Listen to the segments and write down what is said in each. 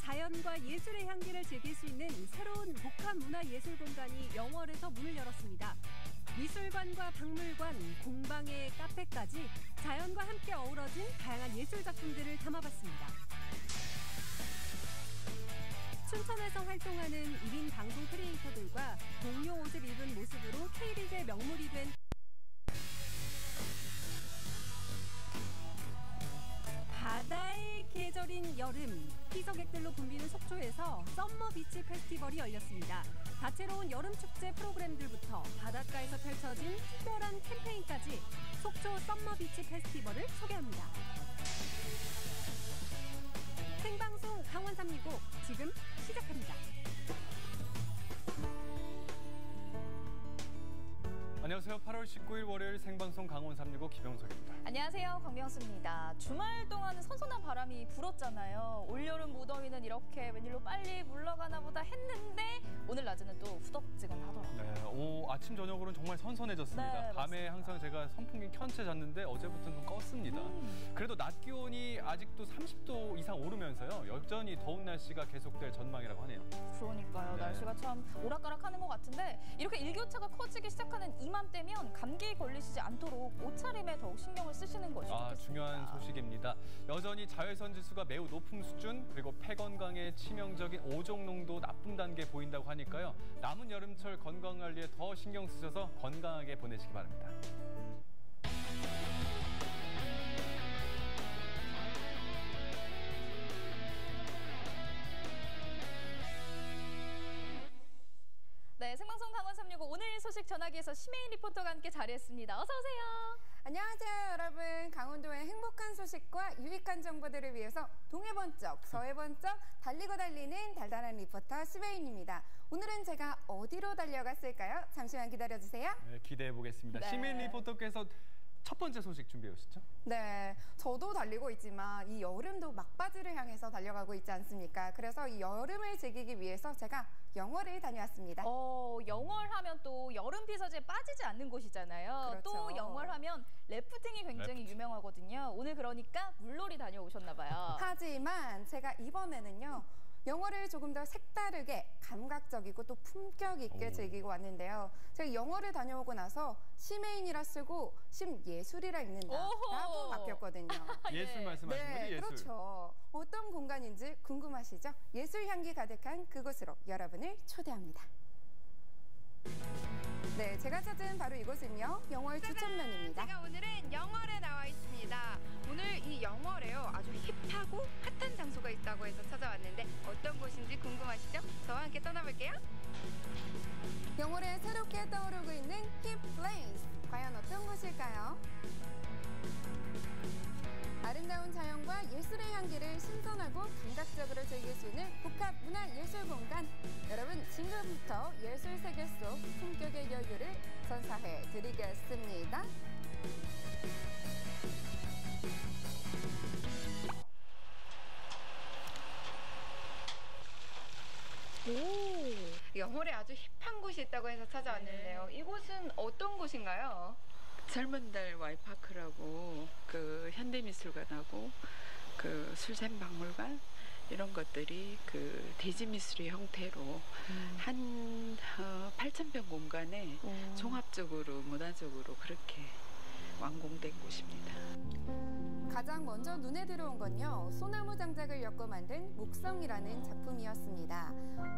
자연과 예술의 향기를 즐길 수 있는 새로운 복합문화예술 공간이 영월에서 문을 열었습니다. 미술관과 박물관, 공방의 카페까지 자연과 함께 어우러진 다양한 예술 작품들을 담아봤습니다. 춘천에서 활동하는 1인 방송 크리에이터들과 동료 옷을 입은 모습으로 K리그의 명물이 된 바다의 계절인 여름, 피서객들로 붐비는 속초에서 썸머 비치 페스티벌이 열렸습니다. 다채로운 여름 축제 프로그램들부터 바닷가에서 펼쳐진 특별한 캠페인까지 속초 썸머 비치 페스티벌을 소개합니다. 생방송 강원 365 지금 시작합니다. 안녕하세요. 8월 19일 월요일 생방송 강원 365 김영석입니다. 안녕하세요. 강명수입니다. 주말 동안은 선선한 바람이 불었잖아요. 올여름 무더위는 이렇게 웬일로 빨리 물러가나 보다 했는데 오늘 낮에는 또 후덥지근하더라고요. 네, 아침 저녁으로는 정말 선선해졌습니다. 네, 밤에 항상 제가 선풍기 켠 채 잤는데 어제부터는 좀 껐습니다. 그래도 낮 기온이 아직도 30도 이상 오르면서요. 여전히 더운 날씨가 계속될 전망이라고 하네요. 그러니까요. 네. 날씨가 참 오락가락하는 것 같은데 이렇게 일교차가 커지기 시작하는 이맘때면 감기에 걸리시지 않도록 옷차림에 더욱 신경을 쓰시는 것이 좋겠습니다. 중요한 소식입니다. 여전히 자외선 지수가 매우 높은 수준, 그리고 폐 건강에 치명적인 오존 농도 나쁨 단계 보인다고 하니까요. 남은 여름철 건강 관리에 더 신경 쓰셔서 건강하게 보내시기 바랍니다. 네, 생방송 강원 365 오늘 소식 전하기에서 심혜인 리포터가 함께 자리했습니다. 어서 오세요. 안녕하세요, 여러분. 강원도의 행복한 소식과 유익한 정보들을 위해서 동해 번쩍, 서해 번쩍 달리고 달리는 달달한 리포터 심혜인입니다. 오늘은 제가 어디로 달려갔을까요? 잠시만 기다려주세요. 네, 기대해 보겠습니다. 네. 심혜인 리포터께서 첫 번째 소식 준비해 오셨죠? 네, 저도 달리고 있지만 이 여름도 막바지를 향해서 달려가고 있지 않습니까? 그래서 이 여름을 즐기기 위해서 제가 영월을 다녀왔습니다. 영월 하면 또 여름 피서지에 빠지지 않는 곳이잖아요. 그렇죠. 또 영월 하면 래프팅이 굉장히 유명하거든요. 오늘 그러니까 물놀이 다녀오셨나 봐요. 하지만 제가 이번에는요. 영월을 조금 더 색다르게 감각적이고 또 품격 있게 즐기고 왔는데요. 제가 영월을 다녀오고 나서 심혜인이라 쓰고 심예술이라 읽는다라고 바뀌었거든요. 예술 말씀하신 거죠? 예술. 그렇죠. 어떤 공간인지 궁금하시죠? 예술 향기 가득한 그곳으로 여러분을 초대합니다. 네, 제가 찾은 바로 이곳은요. 영월 주천면입니다. 제가 오늘은 영월에 나와 있습니다. 오늘 이 영월에요. 아주 힙하고 핫한 장소가 있다고 해서 찾아왔는데 어떤 곳인지 궁금하시죠? 저와 함께 떠나볼게요. 영월에 새롭게 떠오르고 있는 힙 플레이스. 과연 어떤 곳일까요? 아름다운 자연과 예술의 향기를 신선하고 감각적으로 즐길 수 있는 복합문화예술 공간. 여러분, 지금부터 예술 세계 속 품격의 여유를 선사해 드리겠습니다. 영월에 아주 힙한 곳이 있다고 해서 찾아왔는데요. 이곳은 어떤 곳인가요? 젊은 달 와이파크라고 그 현대미술관하고 그 술샘박물관 이런 것들이 그 대지미술의 형태로 한 8,000평 공간에 종합적으로 문화적으로 그렇게 완공된 곳입니다. 가장 먼저 눈에 들어온 건요. 소나무 장작을 엮어 만든 목성이라는 작품이었습니다.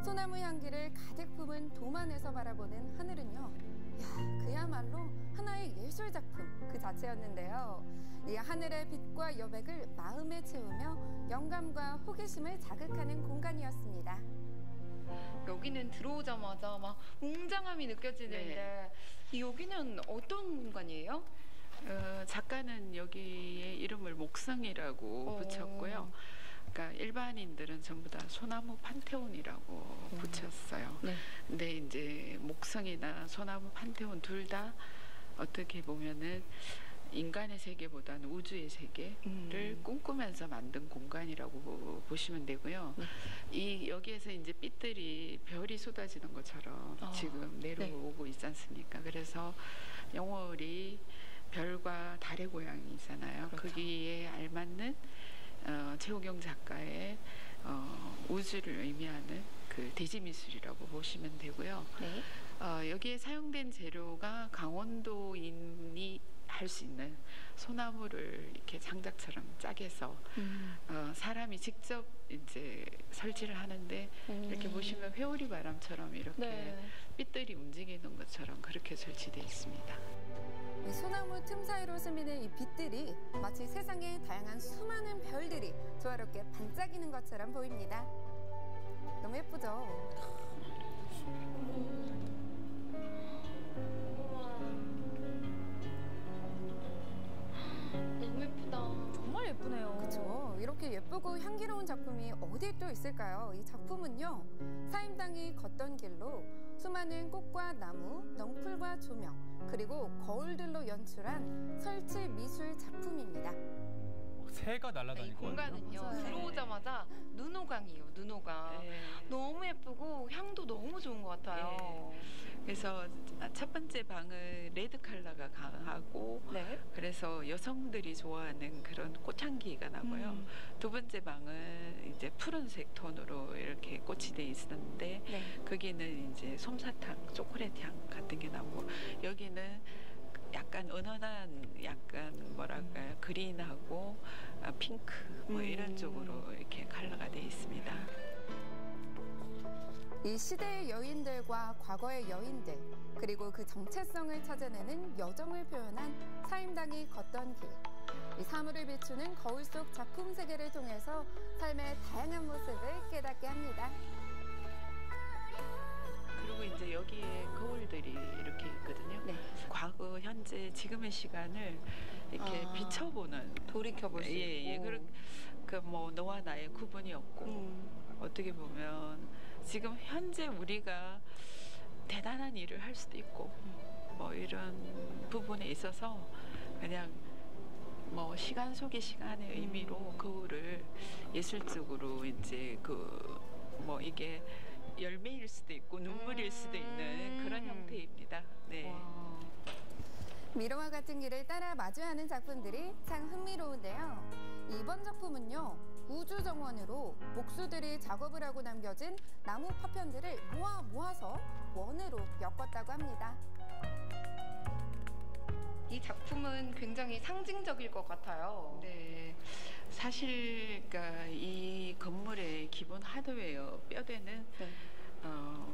소나무 향기를 가득 품은 도만에서 바라보는 하늘은요. 그야말로 하나의 예술 작품 그 자체였는데요. 이 하늘의 빛과 여백을 마음에 채우며 영감과 호기심을 자극하는 공간이었습니다. 여기는 들어오자마자 막 웅장함이 느껴지는데 여기는 어떤 공간이에요? 작가는 여기에 이름을 목성이라고 붙였고요. 그러니까 일반인들은 전부 다 소나무 판테온이라고 붙였어요. 네. 근데 이제 목성이나 소나무 판테온 둘 다 어떻게 보면은 인간의 세계보다는 우주의 세계를 꿈꾸면서 만든 공간이라고 보시면 되고요. 여기에서 이제 빛들이 별이 쏟아지는 것처럼 지금 내려오고 있지 않습니까? 그래서 영월이 별과 달의 고향이잖아요. 그렇죠. 거기에 알맞는 최우경 작가의 우주를 의미하는 그 대지미술이라고 보시면 되고요. 네. 여기에 사용된 재료가 강원도인이 할 수 있는 소나무를 이렇게 장작처럼 짜게서 사람이 직접 이제 설치를 하는데 이렇게 보시면 회오리 바람처럼 이렇게 네. 삐뚤이 움직이는 것처럼 그렇게 설치되어 있습니다. 이 소나무 틈 사이로 스미는 이 빛들이 마치 세상의 다양한 수많은 별들이 조화롭게 반짝이는 것처럼 보입니다. 너무 예쁘죠? 너무 예쁘다. 정말 예쁘네요. 그렇죠. 이렇게 예쁘고 향기로운 작품이 어디 또 있을까요? 이 작품은요. 사임당이 걷던 길로 수많은 꽃과 나무, 넝풀과 조명, 그리고 거울들로 연출한 설치 미술 작품입니다. 새가 이 날아다니고 공간은요. 맞아요. 들어오자마자 눈호강이에요. 눈호강. 너무 예쁘고 향도 너무 좋은 것 같아요. 그래서 첫 번째 방은 레드 컬러가 강하고 네. 그래서 여성들이 좋아하는 그런 꽃향기가 나고요. 두 번째 방은 이제 푸른색 톤으로 이렇게 꽃이 돼 있었는데 네. 거기는 이제 솜사탕, 초콜릿 향 같은 게 나고 여기는 약간 은은한 약간 뭐랄까요 그린하고 핑크 뭐 이런 쪽으로 이렇게 컬러가 돼 있습니다. 이 시대의 여인들과 과거의 여인들, 그리고 그 정체성을 찾아내는 여정을 표현한 사임당이 걷던 길. 이 사물을 비추는 거울 속 작품 세계를 통해서 삶의 다양한 모습을 깨닫게 합니다. 그리고 이제 여기에 거울들이 이렇게 있거든요. 네. 과거, 현재, 지금의 시간을 이렇게 비춰보는 돌이켜볼 수 있고. 그 뭐 너와 나의 구분이 없고 어떻게 보면 지금 현재 우리가 대단한 일을 할 수도 있고 뭐 이런 부분에 있어서 그냥 뭐 시간 속의 시간의 의미로 거울을 예술적으로 이제 그 뭐 이게 열매일 수도 있고 눈물일 수도 있는 그런 형태입니다. 네. 미로와 같은 길을 따라 마주하는 작품들이 참 흥미로운데요. 이번 작품은요. 우주정원으로 목수들이 작업을 하고 남겨진 나무 파편들을 모아서 원으로 엮었다고 합니다. 이 작품은 굉장히 상징적일 것 같아요. 네. 사실 그러니까 이 건물의 기본 하드웨어 뼈대는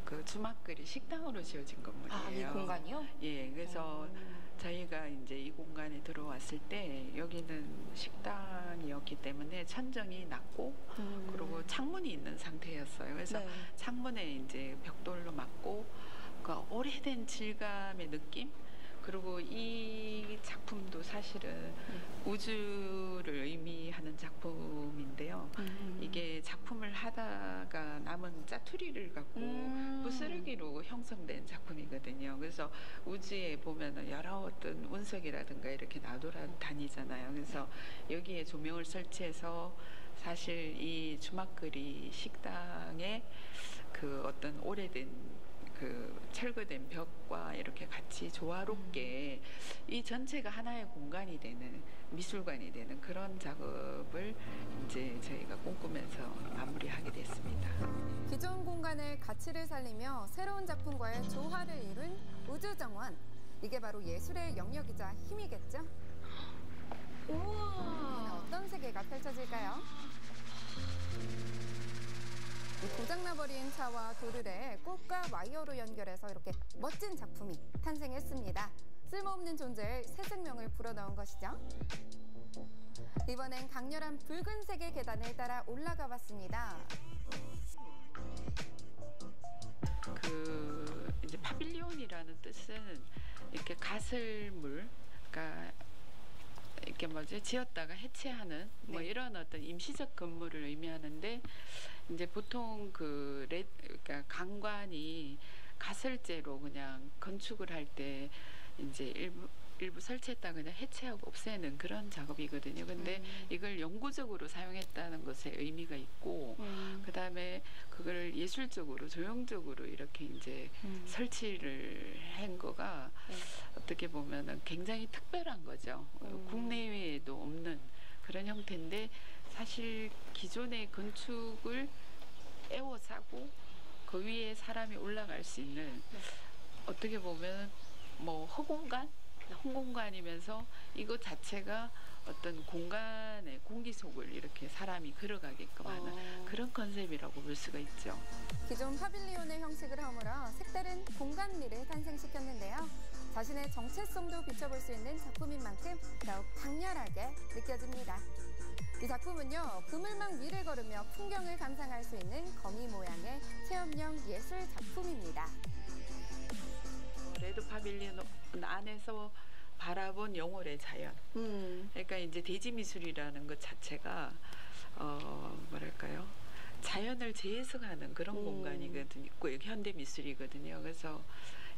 그 주막거리 식당으로 지어진 건물이에요. 아, 이 공간이요? 예, 그래서 저희가 이제 이 공간에 들어왔을 때 여기는 식당이었기 때문에 천정이 낮고 그리고 창문이 있는 상태였어요. 그래서 네. 창문에 이제 벽돌로 막고 그 오래된 질감의 느낌. 그리고 이 작품도 사실은 우주를 의미하는 작품인데요. 이게 작품을 하다가 남은 짜투리를 갖고 부스러기로 형성된 작품이거든요. 그래서 우주에 보면은 여러 어떤 운석이라든가 이렇게 나돌아다니잖아요. 그래서 여기에 조명을 설치해서 사실 이 주막거리 식당에 그 어떤 오래된 그 철거된 벽과 이렇게 같이 조화롭게 이 전체가 하나의 공간이 되는 미술관이 되는 그런 작업을 이제 저희가 꿈꾸면서 마무리하게 됐습니다. 기존 공간의 가치를 살리며 새로운 작품과의 조화를 이룬 우주정원. 이게 바로 예술의 영역이자 힘이겠죠? 우와! 어떤 세계가 펼쳐질까요? 고장나버린 차와 돌을 꽃과 와이어로 연결해서 이렇게 멋진 작품이 탄생했습니다. 쓸모없는 존재의 새 생명을 불어넣은 것이죠. 이번엔 강렬한 붉은색의 계단을 따라 올라가 봤습니다. 그 이제 파빌리온이라는 뜻은 이렇게 가설물, 그러니까 이렇게 뭐지 지었다가 해체하는 뭐 이런 어떤 임시적 건물을 의미하는데 이제 보통 그러니까 강관이 가설재로 그냥 건축을 할 때 이제 일부 설치했다 그냥 해체하고 없애는 그런 작업이거든요. 근데 이걸 영구적으로 사용했다는 것에 의미가 있고 그다음에 그걸 예술적으로 조형적으로 이렇게 이제 설치를 한 거가 어떻게 보면은 굉장히 특별한 거죠. 국내외에도 없는 그런 형태인데 사실 기존의 건축을 에워싸고 그 위에 사람이 올라갈 수 있는 어떻게 보면 뭐 허공간, 홈공간이면서 이것 자체가 어떤 공간의 공기 속을 이렇게 사람이 걸어가게끔 하는 그런 컨셉이라고 볼 수가 있죠. 기존 파빌리온의 형식을 허물어 색다른 공간미를 탄생시켰는데요. 자신의 정체성도 비춰볼 수 있는 작품인 만큼 더욱 강렬하게 느껴집니다. 이 작품은요, 그물망 위를 걸으며 풍경을 감상할 수 있는 거미 모양의 체험형 예술 작품입니다. 레드 파빌리온 안에서 바라본 영월의 자연. 그러니까 이제 대지 미술이라는 것 자체가 뭐랄까요? 자연을 재해석하는 그런 공간이거든요. 현대 미술이거든요. 그래서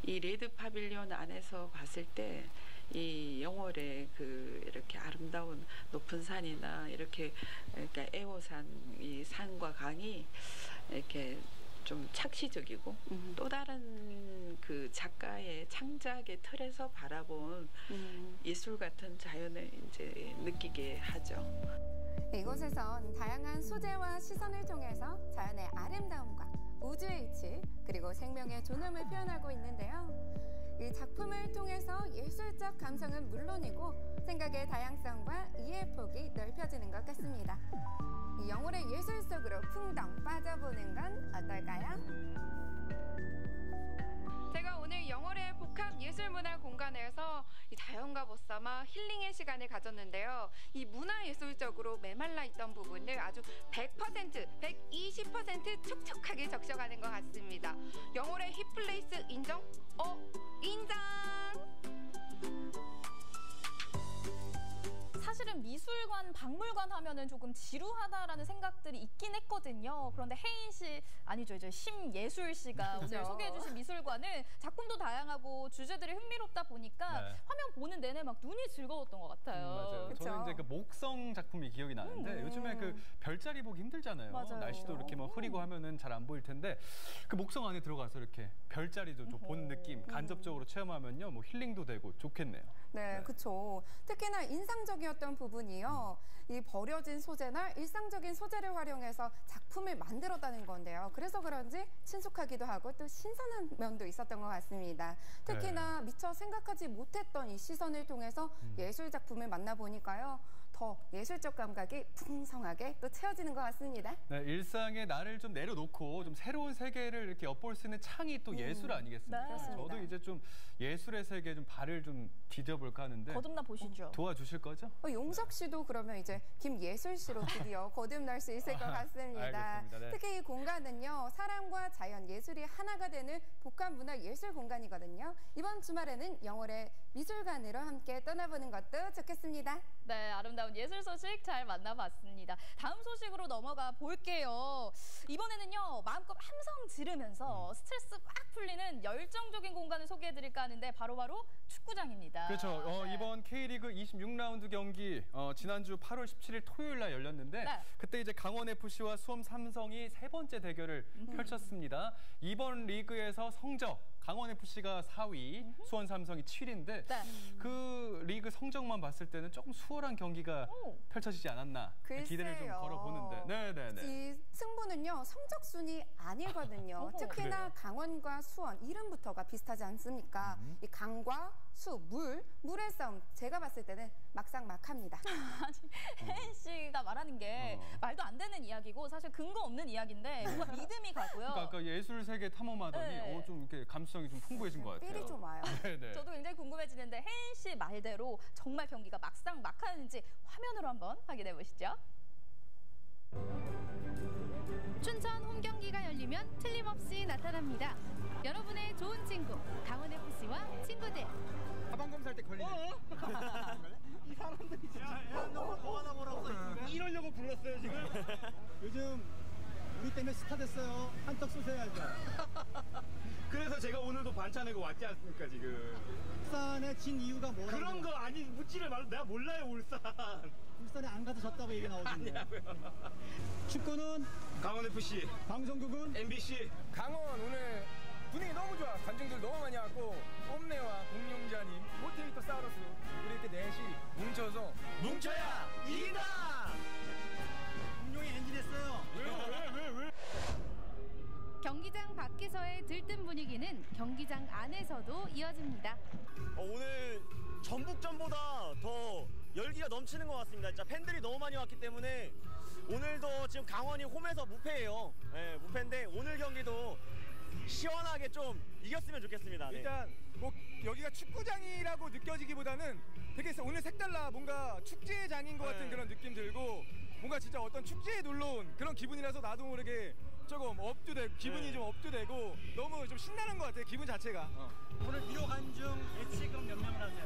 이 레드 파빌리온 안에서 봤을 때 이 영월의 그 이렇게 아름다운 높은 산이나 이렇게 그러니까 애호산 이 산과 강이 이렇게 좀 착시적이고 또 다른 그 작가의 창작의 틀에서 바라본 예술 같은 자연을 이제 느끼게 하죠. 이곳에선 다양한 소재와 시선을 통해서 자연의 아름다움과 우주의 이치 그리고 생명의 존엄을 표현하고 있는데요. 이 작품을 통해서 예술적 감성은 물론이고 생각의 다양성과 이해의 폭이 넓혀지는 것 같습니다. 이 영월의 예술 속으로 풍덩 빠져보는 건 어떨까요? 제가 오늘 영월의 복합 예술문화 공간에서 이 자연과 벗삼아 힐링의 시간을 가졌는데요. 이 문화예술적으로 메말라 있던 부분을 아주 100%, 120% 촉촉하게 적셔가는 것 같습니다. 영월의 힙플레이스 인정? 인정! 사실은 미술관, 박물관 하면은 조금 지루하다라는 생각들이 있긴 했거든요. 그런데 혜인 씨, 아니죠, 이제 심예술 씨가 오늘 소개해주신 미술관은 작품도 다양하고 주제들이 흥미롭다 보니까 화면 보는 내내 막 눈이 즐거웠던 것 같아요. 맞아요. 그쵸? 저는 이제 그 목성 작품이 기억이 나는데 요즘에 그 별자리 보기 힘들잖아요. 맞아요. 날씨도 이렇게 뭐 흐리고 하면은 잘 안 보일 텐데 그 목성 안에 들어가서 이렇게 별자리도 좀 본 느낌 간접적으로 체험하면요, 뭐 힐링도 되고 좋겠네요. 네, 그렇죠. 특히나 인상적이었던 부분이요. 이 버려진 소재나 일상적인 소재를 활용해서 작품을 만들었다는 건데요. 그래서 그런지 친숙하기도 하고 또 신선한 면도 있었던 것 같습니다. 특히나 미처 생각하지 못했던 이 시선을 통해서 예술 작품을 만나보니까요. 더 예술적 감각이 풍성하게 또 채워지는 것 같습니다. 네, 일상의 나를 좀 내려놓고 좀 새로운 세계를 이렇게 엿볼 수 있는 창이 또 예술 아니겠습니까? 네. 저도 이제 좀 예술의 세계에 좀 발을 좀 디뎌볼까 하는데 거듭나 보시죠. 도와주실 거죠? 용석 씨도 그러면 이제 김예술 씨로 드디어 거듭날 수 있을 것 같습니다. 알겠습니다. 네. 특히 이 공간은요. 사람과 자연, 예술이 하나가 되는 복합문화예술 공간이거든요. 이번 주말에는 영월의 미술관으로 함께 떠나보는 것도 좋겠습니다. 네, 아름다운 예술 소식 잘 만나봤습니다. 다음 소식으로 넘어가 볼게요. 이번에는요, 마음껏 함성 지르면서 스트레스 막 풀리는 열정적인 공간을 소개해드릴까 하는데 바로바로 축구장입니다. 그렇죠. 네. 이번 K리그 26라운드 경기 지난주 8월 17일 토요일 날 열렸는데 그때 이제 강원FC와 수원 삼성이 세 번째 대결을 펼쳤습니다. 이번 리그에서 성적 강원FC가 4위, 수원 삼성이 7위인데 그 리그 성적만 봤을 때는 조금 수월한 경기가 펼쳐지지 않았나 기대를 좀 걸어보는데. 네네네. 이 승부는요. 성적순이 아니거든요. 특히나 그래요? 강원과 수원 이름부터가 비슷하지 않습니까? 이 강과 수, 물의 싸움 제가 봤을 때는 막상막합니다. 아니, 혜인 씨가 말하는 게 말도 안 되는 이야기고 사실 근거 없는 이야기인데 뭔가 믿음이 가고요. 그러니까 아까 예술 세계 탐험하더니 좀 이렇게 감수성이 좀 풍부해진 것 같아요. 삘이 좀 와요. 네네. 저도 굉장히 궁금해지는데 혜인 씨 말대로 정말 경기가 막상막하는지 화면으로 한번 확인해 보시죠. 춘천 홈 경기가 열리면 틀림없이 나타납니다. 여러분의 좋은 친구 강원FC와 친구들. 가방 검사할 때 걸리네. 이 사람들이 진짜 너무 더 하나 보라고 이러려고 불렀어요 지금. 요즘 우리 때문에 스타 됐어요. 한턱 쏘셔야죠. 그래서 제가 오늘도 반차 내고 왔지 않습니까 지금. 울산에 진 이유가 뭐라고? 그런 거 아니 묻지를 말고 내가 몰라요 울산. 울산에 안 가서 졌다고 얘기 나오던데. 축구는 강원FC, 방송국은 MBC. 강원 오늘 분위기 너무 좋아. 관중들 너무 많이 왔고 뽐내와 공룡자님, 모티베이터 사우러스 우리 이렇게 넷이 뭉쳐서 뭉쳐야 이긴다. 밖에서의 들뜬 분위기는 경기장 안에서도 이어집니다. 오늘 전북전보다 더 열기가 넘치는 것 같습니다. 진짜 팬들이 너무 많이 왔기 때문에 오늘도 지금 강원이 홈에서 무패예요. 네, 무패인데 오늘 경기도 시원하게 좀 이겼으면 좋겠습니다. 네. 일단 뭐 여기가 축구장이라고 느껴지기보다는 되게 오늘 색달라 뭔가 축제장인 것 같은 그런 느낌 들고 뭔가 진짜 어떤 축제에 놀러 온 그런 기분이라서 나도 모르게 조금 업되고 기분이 좀 업되고 너무 좀 신나는 것 같아요. 기분 자체가. 오늘 미로 관중 예측은 몇 명을 하세요?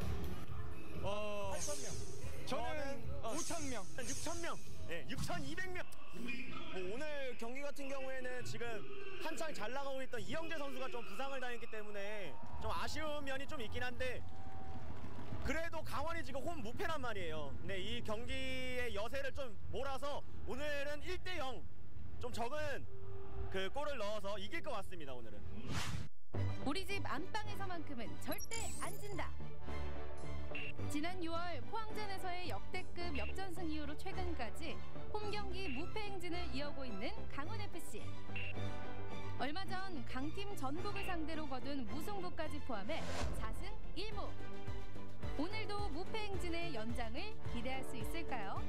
8,000명. 저는 5,000명. 6,000명. 네, 6,200명. 뭐 오늘 경기 같은 경우에는 지금 한창 잘 나가고 있던 이영재 선수가 좀 부상을 당했기 때문에 좀 아쉬운 면이 좀 있긴 한데 그래도 강원이 지금 홈 무패란 말이에요. 근데 이 경기의 여세를 좀 몰아서 오늘은 1대0 좀 적은 그 골을 넣어서 이길 것 같습니다. 오늘은. 우리 집 안방에서만큼은 절대 안 진다. 지난 6월 포항전에서의 역대급 역전승 이후로 최근까지 홈경기 무패 행진을 이어오고 있는 강원FC. 얼마 전 강팀 전북을 상대로 거둔 무승부까지 포함해 4승 1무. 오늘도 무패 행진의 연장을 기대할 수 있을까요?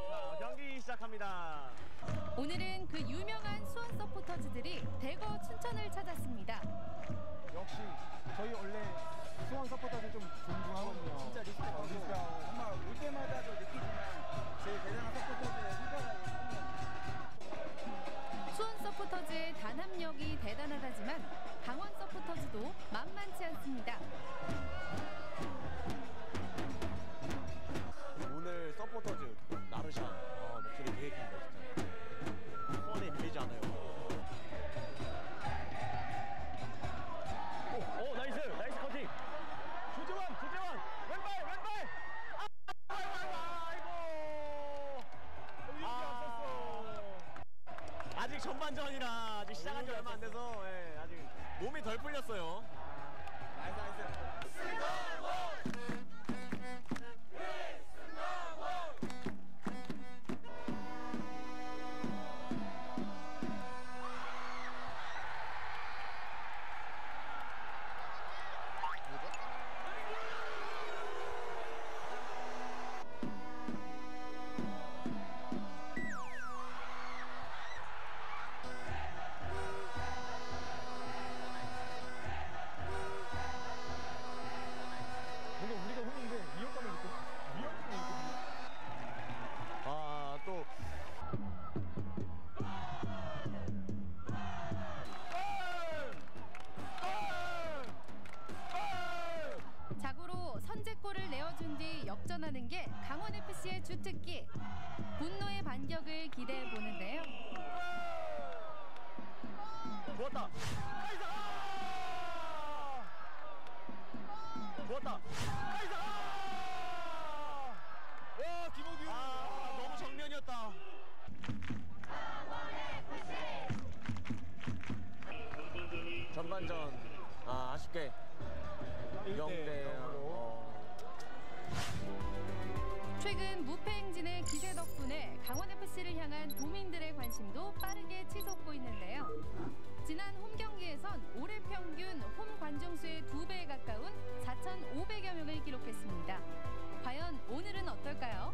자, 경기 시작합니다. 오늘은 그 유명한 수원 서포터즈들이 대거 춘천을 찾았습니다. 역시 저희 원래 수원 서포터즈 좀 존중하거든요. 진짜 리스펙하고 정말 올 때마다 느끼지만 제일 대단한 서포터즈의 후배가 수원 서포터즈의 단합력이 대단하다지만 강원 서포터즈도 만만치 않습니다. 오늘 서포터즈 나르샤 목소리 되게 큽니다. 진짜 수원에 밀리지 않아요. 오 나이스 커팅. 조재환 왼발 아직 전반전이라 아직 시작한 지 얼마 안 돼서 아직 몸이 덜 풀렸어요. 자고로 선제골을 내어준 뒤 역전하는 게 강원FC의 주특기. 분노의 반격을 기대해 보는데요. 좋았다. 좋았다. 와 김호규. 너무 정면이었다. 전반전 아쉽게 0대0으로. 최근 무패 행진의 기세 덕분에 강원FC를 향한 도민들의 관심도 빠르게 치솟고 있는데요. 지난 홈 경기에선 올해 평균 홈 관중수의 2배에 가까운 4,500여 명을 기록했습니다. 과연 오늘은 어떨까요?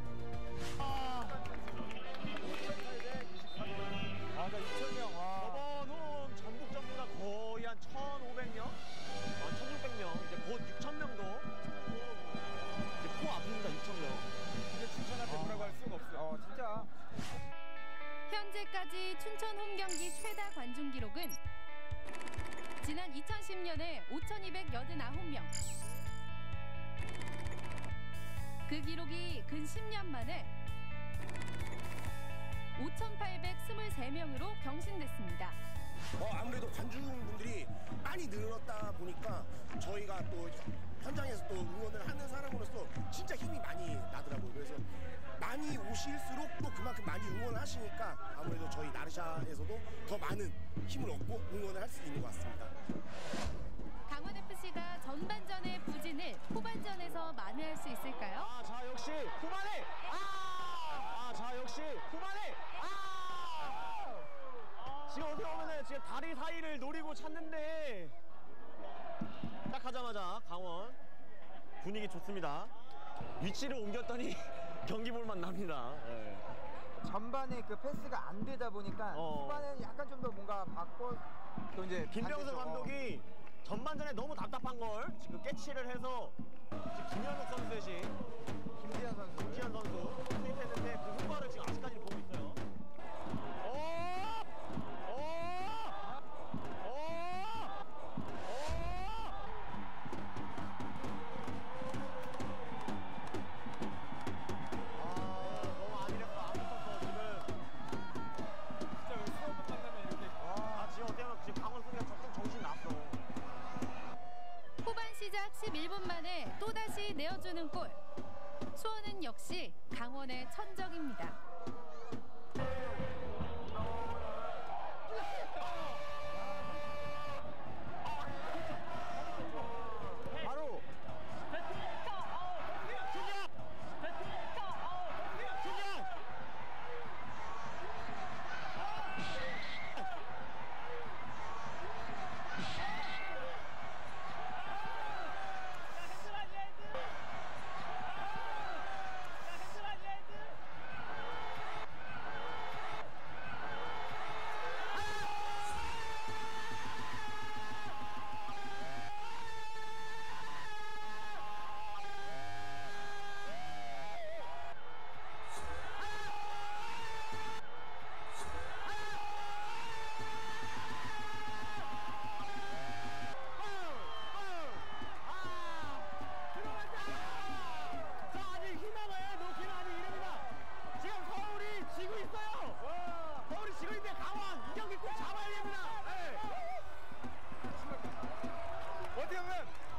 2,000명. 저번 홈 전북전보다 거의 한 1,500명? 1,600명. 이제 곧 6,000명도 이제 코 아픕니다. 6,000명. 이제 춘천한테 뭐라고 할 수가 없어. 진짜. 현재까지 춘천 홈 경기 최다 관중 기록은 지난 2010년에 5,289명. 그 기록이 근 10년 만에 5,823명으로 경신됐습니다. 아무래도 관중분들이 많이 늘었다 보니까 저희가 또 현장에서 또 응원을 하는 사람으로서 진짜 힘이 많이 나더라고요. 그래서 많이 오실수록 또 그만큼 많이 응원을 하시니까 아무래도 저희 나르샤에서도 더 많은 힘을 얻고 응원을 할 수 있는 것 같습니다. 강원FC KC가 전반전의 부진을 후반전에서 만회할 수 있을까요? 자 역시 후반에 자 역시 후반에 지금 어떻게 보면은 지금 다리 사이를 노리고 찼는데 딱 하자마자 강원 분위기 좋습니다. 위치를 옮겼더니 경기 볼만 납니다. 네. 전반에 그 패스가 안 되다 보니까 후반에는 약간 좀 더 뭔가 바꿔 또 이제 김병석 감독이 전반전에 너무 답답한 걸 지금 깨치를 해서 지금 김현욱 선수 대신 김지한 선수 투입했는데 그 효과를 지금 아직까지 보고 있어요. 너무 안일했어. 안 붙었어 지금. 진짜 왜 수업만 만나면 이렇게 지금 어떻게 하면 지금 강원 선수가 조금 정신 났어. 후반 시작 11분 만에 또다시 내어주는 골. 수원은 역시 강원의 천적입니다. 바로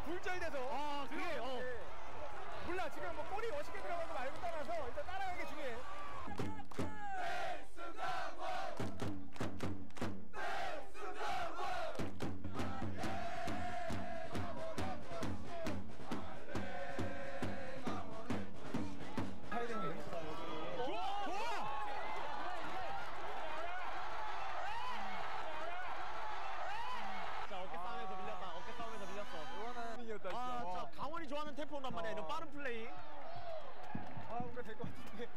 굴절돼서 그게 몰라 지금 뭐 골이 멋있게 들어가고 말고 떠나서 일단 따라가는 게 중요해. 강원이 좋아하는 템포란 말이야. 이런 빠른 플레이. 뭔가 될 것 같은데.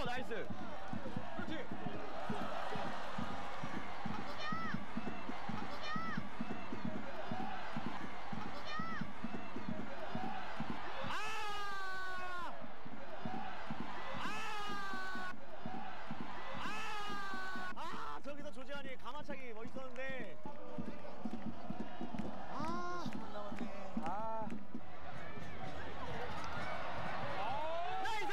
나이스. 그렇지. 저기서 조재환이 가마차기 멋있었는데. 안 남았네. 나이스.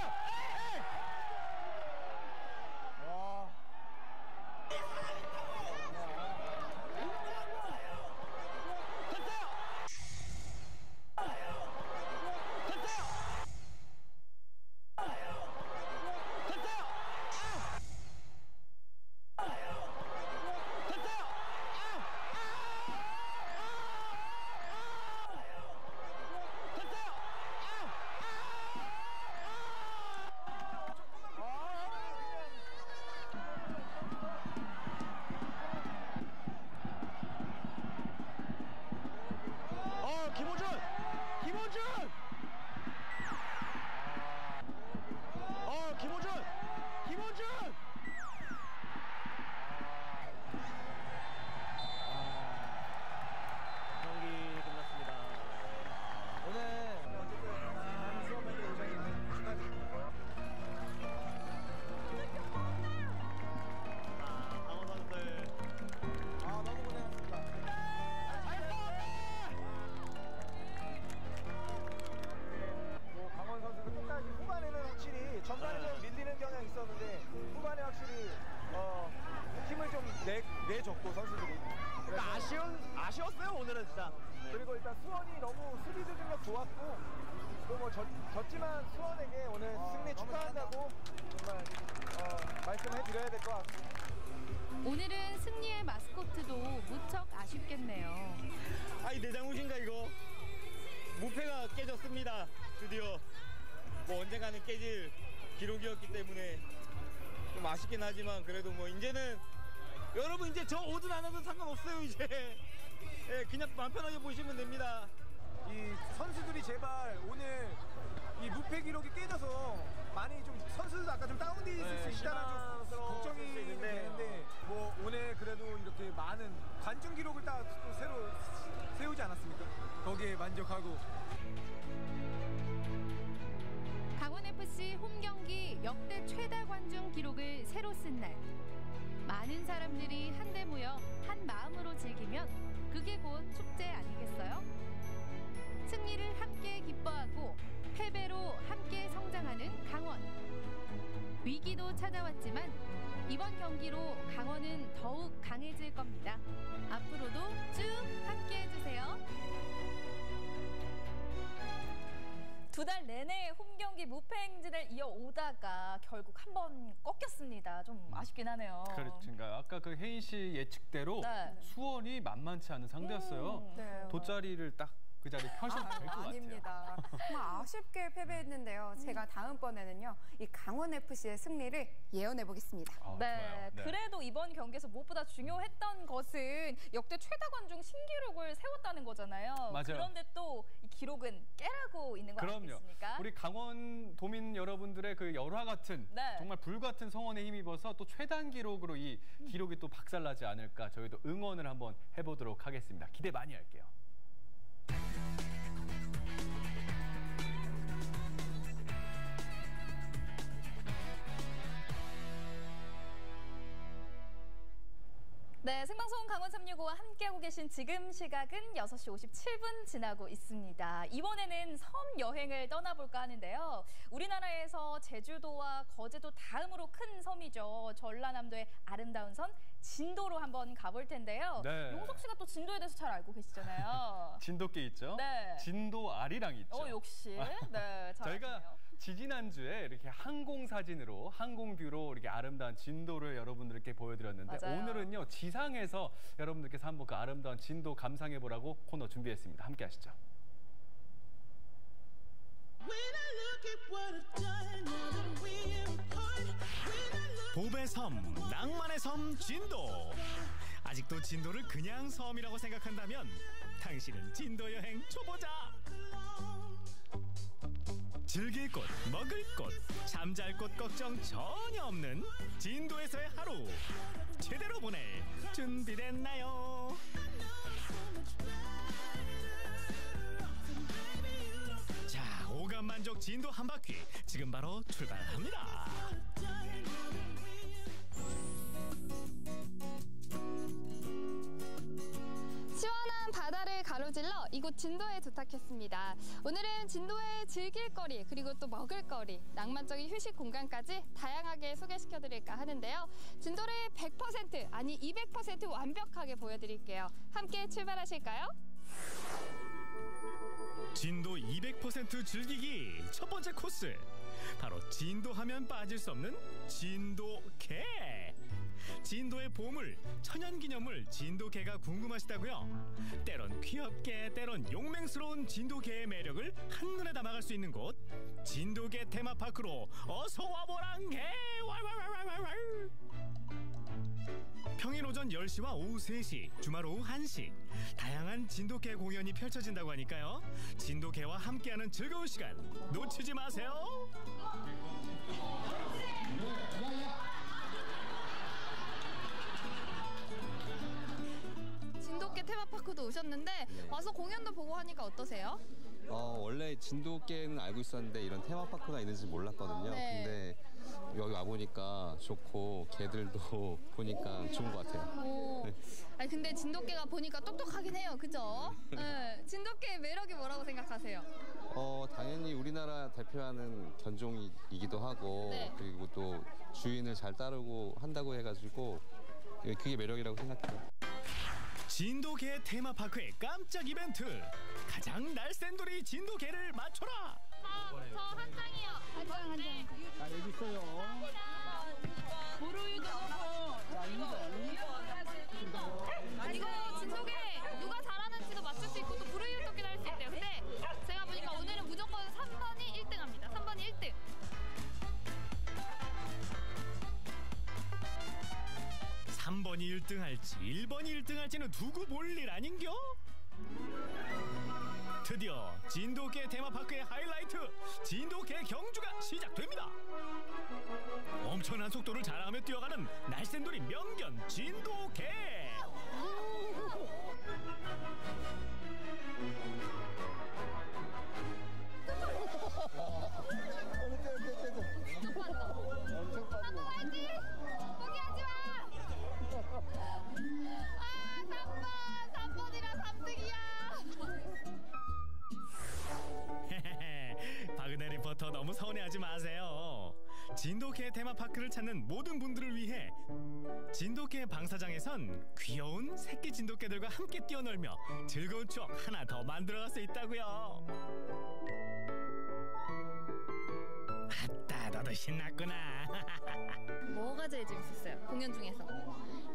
내줬고 선수들이. 그러니까 아쉬웠어요 오늘은 진짜. 그리고 일단 수원이 너무 수비 조직력 좋았고 또 뭐 졌지만 수원에게 오늘 승리 축하한다고 정말 말씀해 드려야 될 것 같습니다. 오늘은 승리의 마스코트도 무척 아쉽겠네요. 아이 내 잘못인가 이거. 무패가 깨졌습니다. 드디어 뭐 언젠가는 깨질 기록이었기 때문에 좀 아쉽긴 하지만 그래도 뭐 이제는 여러분 이제 저 오든 안 오든 상관없어요 이제. 예, 그냥 마음 편하게 보시면 됩니다. 이 선수들이 제발 오늘 이 무패 기록이 깨져서 많이 좀 선수들도 아까 좀 다운돼 있을 수 있다는 좀 걱정이 되는데 뭐 오늘 그래도 이렇게 많은 관중 기록을 또 새로 세우지 않았습니까? 거기에 만족하고. 강원FC 홈 경기 역대 최다 관중 기록을 새로 쓴 날. 많은 사람들이 한데 모여 한 마음으로 즐기면 그게 곧 축제 아니겠어요? 승리를 함께 기뻐하고 패배로 함께 성장하는 강원. 위기도 찾아왔지만 이번 경기로 강원은 더욱 강해질 겁니다. 앞으로도 쭉 함께 해주세요. 두 달 내내 홈 경기 무패 행진을 이어오다가 결국 한 번 꺾였습니다. 좀 아쉽긴 하네요. 그렇죠. 아까 그 혜인 씨 예측대로 수원이 만만치 않은 상대였어요. 네. 돗자리를 딱 그 자리에 펴셔도 될 것 같아요. 아닙니다. 정말 아쉽게 패배했는데요. 제가 다음번에는요. 이 강원FC의 승리를 예언해 보겠습니다. 네, 그래도 이번 경기에서 무엇보다 중요했던 것은 역대 최다 관중 신기록을 세웠다는 거잖아요. 맞아요. 그런데 또 이 기록은 깨라고 있는 거 아니겠습니까? 우리 강원 도민 여러분들의 그 열화 같은 정말 불같은 성원에 힘입어서 또 최단 기록으로 이 기록이 또 박살나지 않을까 저희도 응원을 한번 해보도록 하겠습니다. 기대 많이 할게요. 네, 생방송 강원 365와 함께하고 계신 지금 시각은 6시 57분 지나고 있습니다. 이번에는 섬 여행을 떠나볼까 하는데요. 우리나라에서 제주도와 거제도 다음으로 큰 섬이죠. 전라남도의 아름다운 섬 진도로 한번 가볼 텐데요. 네. 용석 씨가 또 진도에 대해서 잘 알고 계시잖아요. 진도께 있죠. 네. 진도 아리랑 있죠. 역시. 네, 잘 저희가 아시네요. 지지난주에 이렇게 항공사진으로 항공뷰로 이렇게 아름다운 진도를 여러분들께 보여드렸는데 맞아요. 오늘은요 지상에서 여러분들께서 한번 그 아름다운 진도 감상해보라고 코너 준비했습니다. 함께 하시죠. 봄의 섬, 낭만의 섬 진도. 아직도 진도를 그냥 섬이라고 생각한다면 당신은 진도 여행 초보자. 즐길 곳, 먹을 곳, 잠잘 곳 걱정 전혀 없는 진도에서의 하루. 제대로 보낼 준비됐나요? 자, 오감 만족 진도 한 바퀴 지금 바로 출발합니다. 시원한 바다를 가로질러 이곳 진도에 도착했습니다. 오늘은 진도의 즐길거리 그리고 또 먹을거리, 낭만적인 휴식 공간까지 다양하게 소개시켜드릴까 하는데요. 진도를 100% 아니 200% 완벽하게 보여드릴게요. 함께 출발하실까요? 진도 200% 즐기기 첫 번째 코스, 바로 진도하면 빠질 수 없는 진도개. 진도의 보물, 천연기념물 진도개가 궁금하시다고요? 때론 귀엽게 때론 용맹스러운 진도개의 매력을 한눈에 담아갈 수 있는 곳, 진도개 테마파크로 어서 와보랑개. 왈왈왈왈왈. 평일 오전 10시와 오후 3시, 주말 오후 1시 다양한 진도개 공연이 펼쳐진다고 하니까요. 진도개와 함께하는 즐거운 시간 놓치지 마세요. 진도개 테마파크도 오셨는데 와서 공연도 보고 하니까 어떠세요? 원래 진도개는 알고 있었는데 이런 테마파크가 있는지 몰랐거든요. 네. 근데 여기 와보니까 좋고 개들도 보니까 좋은 것 같아요. 오. 아니 근데 진돗개가 보니까 똑똑하긴 해요, 그죠? 네. 진돗개의 매력이 뭐라고 생각하세요? 당연히 우리나라 대표하는 견종이기도 하고 네. 그리고 또 주인을 잘 따르고 한다고 해가지고 그게 매력이라고 생각해요. 진도개 테마파크의 깜짝 이벤트. 가장 날쌘돌이 진도개를 맞춰라. 저 한 장이요. 한 장. 자, 여기 있어요. 이거 진도개 누가 잘하는지도 맞출 수 있고 또 불우이웃 돕기도 할 수 있대요. 근데 제가 보니까 오늘은 무조건 3번이 1등합니다. 3번이 1등. 3번이 1등할지 1번이 1등할지는 두고 볼 일 아닌겨? 드디어 진도개 테마파크의 하이라이트 진도개 경주가 시작됩니다. 엄청난 속도를 자랑하며 뛰어가는 날쌘돌이 명견 진도개. 엄청 빠르네. 화이팅! 포기하지 마! 아, 3번이라 3등이야. 박은혜 리포터 너무 서운해하지 마세요. 진도개 테마파크를 찾는 모든 분들을 위해 진도개 방사장에선 귀여운 새끼 진도개들과 함께 뛰어놀며 즐거운 추억 하나 더 만들어갈 수 있다고요. 아따, 너도 신났구나. 뭐가 제일 재밌었어요? 공연 중에서?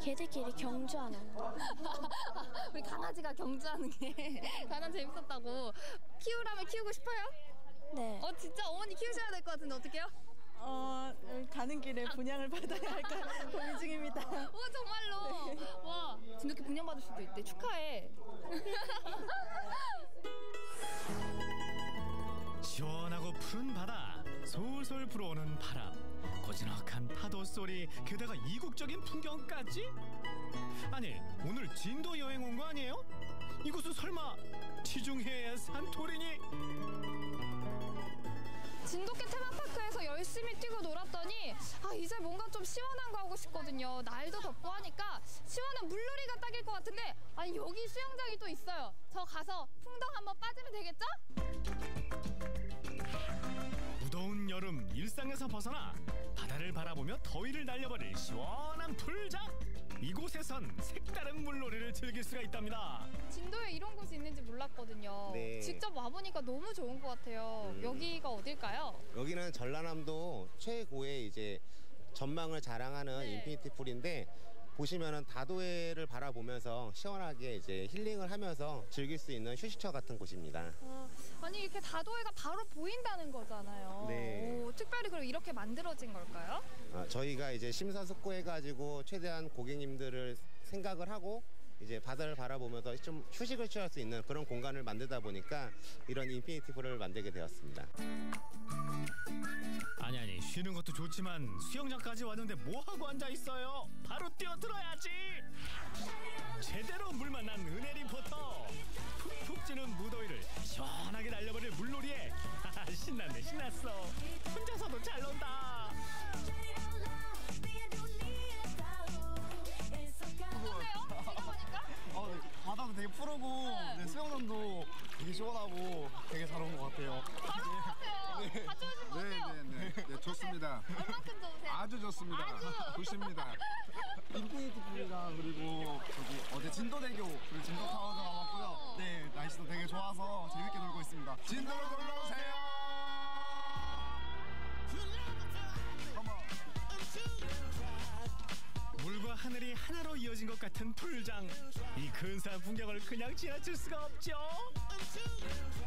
걔들끼리 경주하는 거. 우리 강아지가 경주하는 게 가장 재밌었다고. 키우라면 키우고 싶어요? 네. 진짜 어머니 키우셔야 될 것 같은데 어떡해요? 가는 길에 분양을 받아야 할까 고민 중입니다. 정말로? 네. 와, 진돗개 분양받을 수도 있대. 축하해. 시원하고 푸른 바다, 솔솔 불어오는 바람, 고즈넉한 파도 소리, 게다가 이국적인 풍경까지? 아니, 오늘 진도 여행 온 거 아니에요? 이곳은 설마 지중해의 산토리니? 진돗개 테마파크에서 열심히 뛰고 놀았더니 이제 뭔가 좀 시원한 거 하고 싶거든요. 날도 덥고 하니까 시원한 물놀이가 딱일 것 같은데 여기 수영장이 또 있어요. 저 가서 풍덩 한번 빠지면 되겠죠? 무더운 여름 일상에서 벗어나 바다를 바라보며 더위를 날려버릴 시원한 풀장. 이곳에선 색다른 물놀이를 즐길 수가 있답니다. 진도에 이런 곳이 있는지 몰랐거든요. 네. 직접 와보니까 너무 좋은 것 같아요. 여기가 어딜까요? 여기는 전라남도 최고의 이제 전망을 자랑하는 인피니티 풀인데 보시면은 다도해를 바라보면서 시원하게 이제 힐링을 하면서 즐길 수 있는 휴식처 같은 곳입니다. 아니 이렇게 다도해가 바로 보인다는 거잖아요. 네. 특별히 그럼 이렇게 만들어진 걸까요? 저희가 이제 심사숙고해가지고 최대한 고객님들을 생각을 하고 이제 바다를 바라보면서 좀 휴식을 취할 수 있는 그런 공간을 만들다 보니까 이런 인피니티 풀을 만들게 되었습니다. 아니 쉬는 것도 좋지만 수영장까지 왔는데 뭐하고 앉아있어요? 바로 뛰어들어야지. 제대로 물 만난 은혜 리포터. 푹푹 찌는 무더위를 시원하게 날려버릴 물놀이에 신났네 신났어. 혼자서도 잘 논다. 바다도 되게 푸르고 수영장도 되게 시원하고 되게 잘 온 것 같아요. 바로 같아요. 같이 오신 거 어때요? 네, 좋습니다. 얼만큼 좋으세요? 아주 좋습니다. 좋습니다. 인피니티 풀이랑 그리고 저기 어제 진도대교 그리고 진도타워도 와봤고요. 네, 날씨도 되게 좋아서 재밌게 놀고 있습니다. 진도로 놀러 오세요. 물과 하늘이 하나로 이어진 것 같은 풀장. 이 근사한 풍경을 그냥 지나칠 수가 없죠.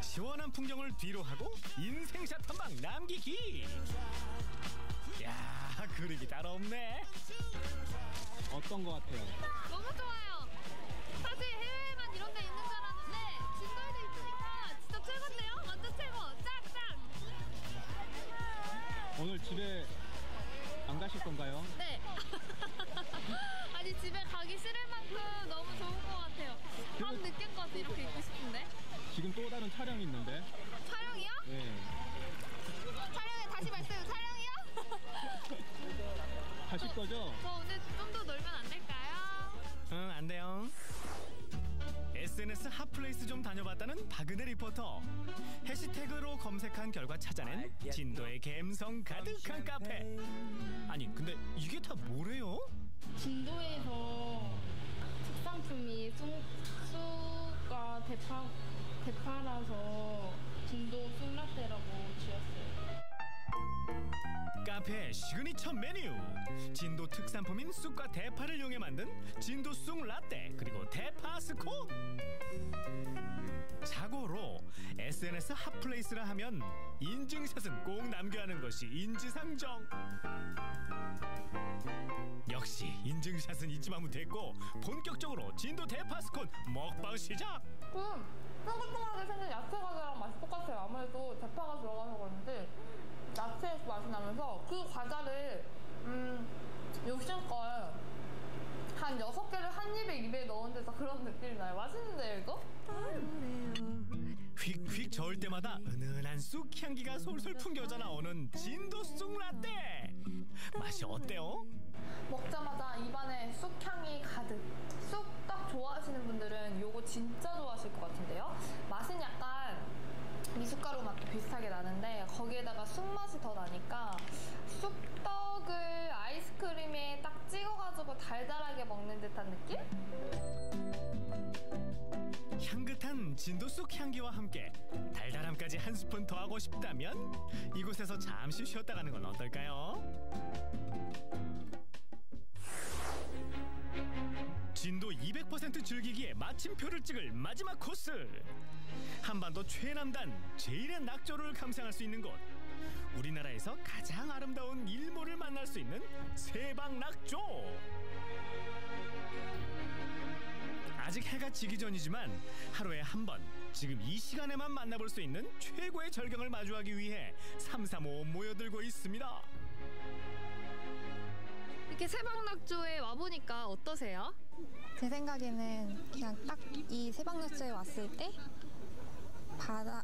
시원한 풍경을 뒤로 하고 인생샷 한 방 남기기. 야, 그릇이 따로 없네. 어떤 것 같아요? 너무 좋아요. 사실 해외에만 이런 데 있는 줄 알았는데 진도에도 있으니까 진짜 최고인데요? 완전 최고. 짱짱. 오늘 집에 안 가실 건가요? 네. 아니 집에 가기 싫을 만큼 너무 좋은 것 같아요. 밤 늦게까지 이렇게 있고 싶은데. 지금 또 다른 촬영이 있는데. 촬영이요? 네. 촬영에 다시 말씀요. 촬영이요? 가실 거죠? 저 오늘 좀 더 놀면 안 될까요? 응, 안 돼요. SNS 핫플레이스 좀 다녀봤다는 박은혜 리포터. 해시태그로 검색한 결과 찾아낸 진도의 감성 가득한 카페. 아니 근데 이게 다 뭐래요? 진도에서 특산품인 쑥과 대파를 이용해 만든 진도 쑥 라떼, 그리고 대파 스콘. 자고로 SNS 핫플레이스라 하면 인증샷은 꼭 남겨야 하는 것이 인지상정. 역시 인증샷은 잊지마면 됐고, 본격적으로 진도 대파 스콘 먹방 시작. 쫑긋쫑긋하게 생긴 야채 과자랑 맛이 똑같아요. 아무래도 대파가 들어가서 그런지 야채 맛이 나면서 그 과자를 욕심껏 한 6개를 한 입에 넣은 데서 그런 느낌이 나요. 맛있는데요, 이거? 휙휙 저을 때마다 은은한 쑥 향기가 솔솔 풍겨져 나오는 진도 쑥 라떼. 맛이 어때요? 먹자마자 입안에 쑥향이 가득. 쑥떡 좋아하시는 분들은 요거 진짜 좋아하실 것 같은데요. 맛은 약간 미숫가루 맛도 비슷하게 나는데 거기에다가 쑥맛이 더 나니까 쑥떡을 아이스크림에 딱 찍어가지고 달달하게 먹는 듯한 느낌? 향긋한 진도 쑥 향기와 함께 달달함까지 한 스푼 더하고 싶다면 이곳에서 잠시 쉬었다 가는 건 어떨까요? 진도 200% 즐기기에 마침표를 찍을 마지막 코스. 한반도 최남단 제1의 낙조를 감상할 수 있는 곳. 우리나라에서 가장 아름다운 일몰을 만날 수 있는 세방낙조. 아직 해가 지기 전이지만 하루에 한 번, 지금 이 시간에만 만나볼 수 있는 최고의 절경을 마주하기 위해 335 모여들고 있습니다. 이렇게 세방낙조에 와보니까 어떠세요? 제 생각에는 그냥 딱 이 세방낙조에 왔을 때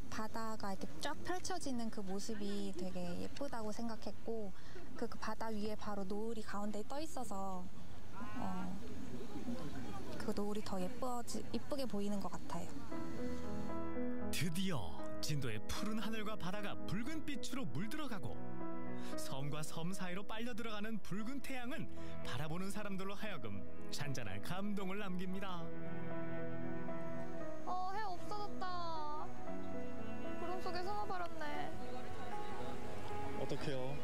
바다가 이렇게 쫙 펼쳐지는 그 모습이 되게 예쁘다고 생각했고, 그 바다 위에 바로 노을이 가운데 떠 있어서 그 노을이 더 예쁘게 보이는 것 같아요. 드디어 진도의 푸른 하늘과 바다가 붉은 빛으로 물들어가고, 섬과 섬 사이로 빨려 들어가는 붉은 태양은 바라보는 사람들로 하여금 잔잔한 감동을 남깁니다. 해 없어졌다. 구름 속에 숨어버렸네. 어떡해요?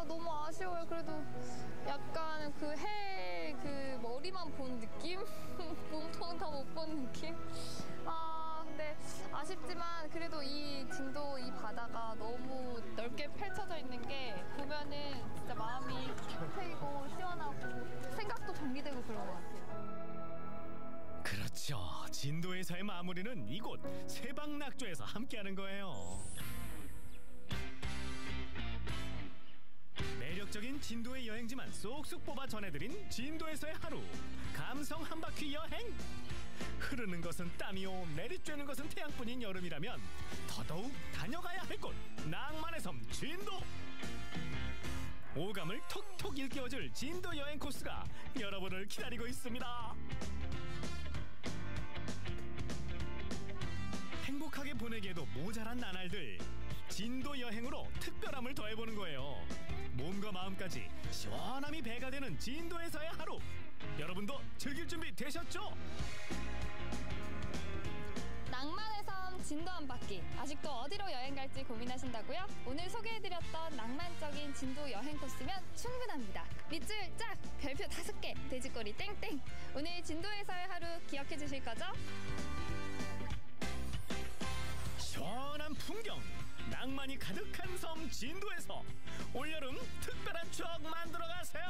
너무 아쉬워요. 그래도 약간 그 그 머리만 본 느낌? 몸통은 다 못 본 느낌? 근데 아쉽지만 그래도 이 진도 이 바다가 너무 넓게 펼쳐져 있는 게 보면은 진짜 마음이 트이고 시원하고 생각도 정리되고 그런 것 같아요. 그렇죠. 진도에서의 마무리는 이곳 세방낙조에서 함께하는 거예요. 매력적인 진도의 여행지만 쏙쏙 뽑아 전해드린 진도에서의 하루, 감성 한 바퀴 여행. 흐르는 것은 땀이요, 내리쬐는 것은 태양뿐인 여름이라면 더더욱 다녀가야 할 곳, 낭만의 섬 진도. 오감을 톡톡 일깨워줄 진도 여행 코스가 여러분을 기다리고 있습니다. 행복하게 보내기에도 모자란 나날들, 진도 여행으로 특별함을 더해보는 거예요. 몸과 마음까지 시원함이 배가 되는 진도에서의 하루, 여러분도 즐길 준비 되셨죠? 낭만의 섬 진도 한 바퀴, 아직도 어디로 여행 갈지 고민하신다고요? 오늘 소개해드렸던 낭만적인 진도 여행 코스면 충분합니다. 밑줄 짝! 별표 5개! 돼지꼬리 땡땡! 오늘 진도에서의 하루 기억해 주실 거죠? 시원한 풍경, 낭만이 가득한 섬 진도에서 올여름 특별한 추억 만들어 가세요.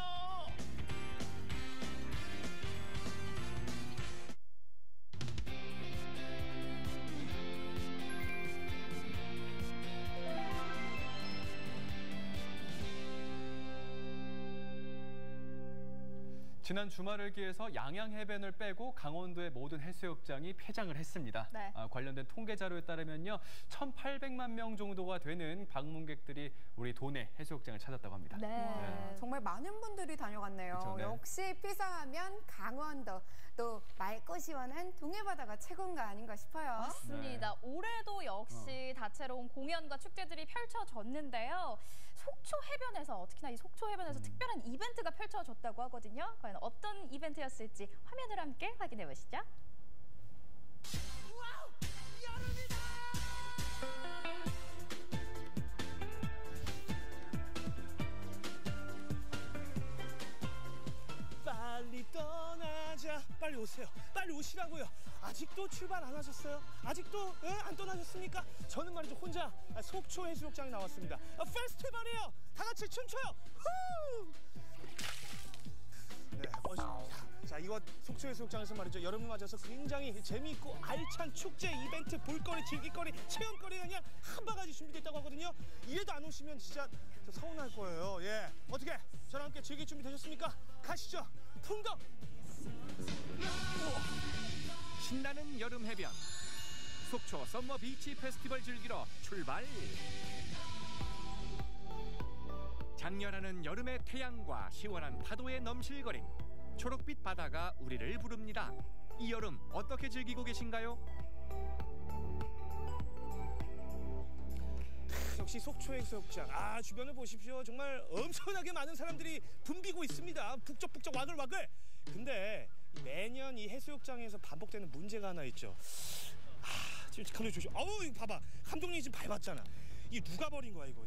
지난 주말을 기해서 양양해변을 빼고 강원도의 모든 해수욕장이 폐장을 했습니다. 네. 관련된 통계 자료에 따르면요, 1,800만 명 정도가 되는 방문객들이 우리 도내 해수욕장을 찾았다고 합니다. 네. 정말 많은 분들이 다녀갔네요. 그쵸, 네. 역시 피서하면 강원도, 또 맑고 시원한 동해바다가 최고인가 아닌가 싶어요. 맞습니다. 올해도 역시 다채로운 공연과 축제들이 펼쳐졌는데요. 속초 해변에서, 특히나 이 속초 해변에서 특별한 이벤트가 펼쳐졌다고 하거든요. 과연 어떤 이벤트였을지 화면으로 함께 확인해 보시죠. 빨리 떠나자. 빨리 오세요. 빨리 오시라고요. 아직도 출발 안 하셨어요? 아직도 안 떠나셨습니까? 저는 말이죠, 혼자 속초 해수욕장에 나왔습니다. 페스티벌이에요. 다 같이 춤춰요. 후! 네, 멋집니다. 자, 이곳 속초 해수욕장에서 말이죠, 여름을 맞아서 굉장히 재미있고 알찬 축제, 이벤트, 볼거리, 즐길거리, 체험거리가 그냥 한 바가지 준비됐다고 하거든요. 이래도 안 오시면 진짜 저 서운할 거예요. 예, 어떻게 저랑 함께 즐길 준비 되셨습니까? 가시죠. 풍덩. 신나는 여름 해변 속초 썸머 비치 페스티벌 즐기러 출발. 장렬하는 여름의 태양과 시원한 파도의 넘실거림, 초록빛 바다가 우리를 부릅니다. 이 여름 어떻게 즐기고 계신가요? 역시 속초 해수욕장. 주변을 보십시오. 정말 엄청나게 많은 사람들이 붐비고 있습니다. 북적북적 와글와글. 근데 매년 이 해수욕장에서 반복되는 문제가 하나 있죠. 지금 감독님 조심. 이거 봐봐. 감독님이 지금 밟았잖아. 이게 누가 버린 거야 이거.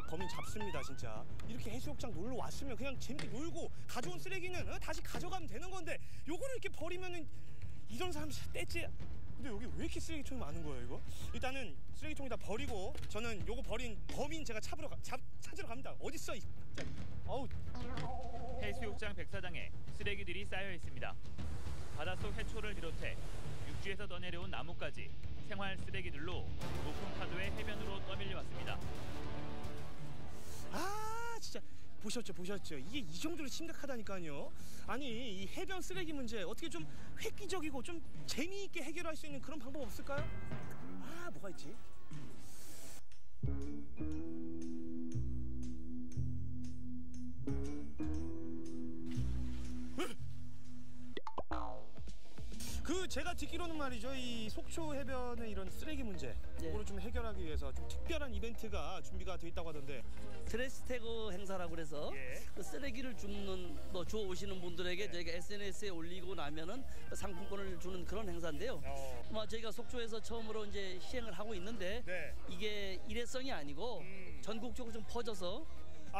범인 잡습니다 진짜. 이렇게 해수욕장 놀러 왔으면 그냥 재밌게 놀고 가져온 쓰레기는 다시 가져가면 되는 건데 요거를 이렇게 버리면은 이런 사람 떼지. 근데 여기 왜 이렇게 쓰레기통이 많은 거예요 이거? 일단은 쓰레기통에다 버리고 저는 요거 버린 범인 제가 찾으러 갑니다. 어딨어 이. 해수욕장 백사장에 쓰레기들이 쌓여 있습니다. 바닷속 해초를 비롯해 육지에서 떠내려온 나무까지 생활 쓰레기들로 높은 파도의 해변으로 떠밀려 왔습니다. 진짜 보셨죠? 이게 이 정도로 심각하다니까요. 아니 이 해변 쓰레기 문제 어떻게 좀 획기적이고 좀 재미있게 해결할 수 있는 그런 방법 없을까요? 뭐가 있지? 제가 듣기로는 말이죠, 이 속초 해변의 이런 쓰레기 문제 이거를 좀 해결하기 위해서 좀 특별한 이벤트가 준비가 돼 있다고 하던데. 트래시태그 행사라고 그래서 그 쓰레기를 주워 오시는 분들에게 저희가 SNS에 올리고 나면은 그 상품권을 주는 그런 행사인데요. 저희가 속초에서 처음으로 이제 시행을 하고 있는데 이게 일회성이 아니고 전국적으로 좀 퍼져서.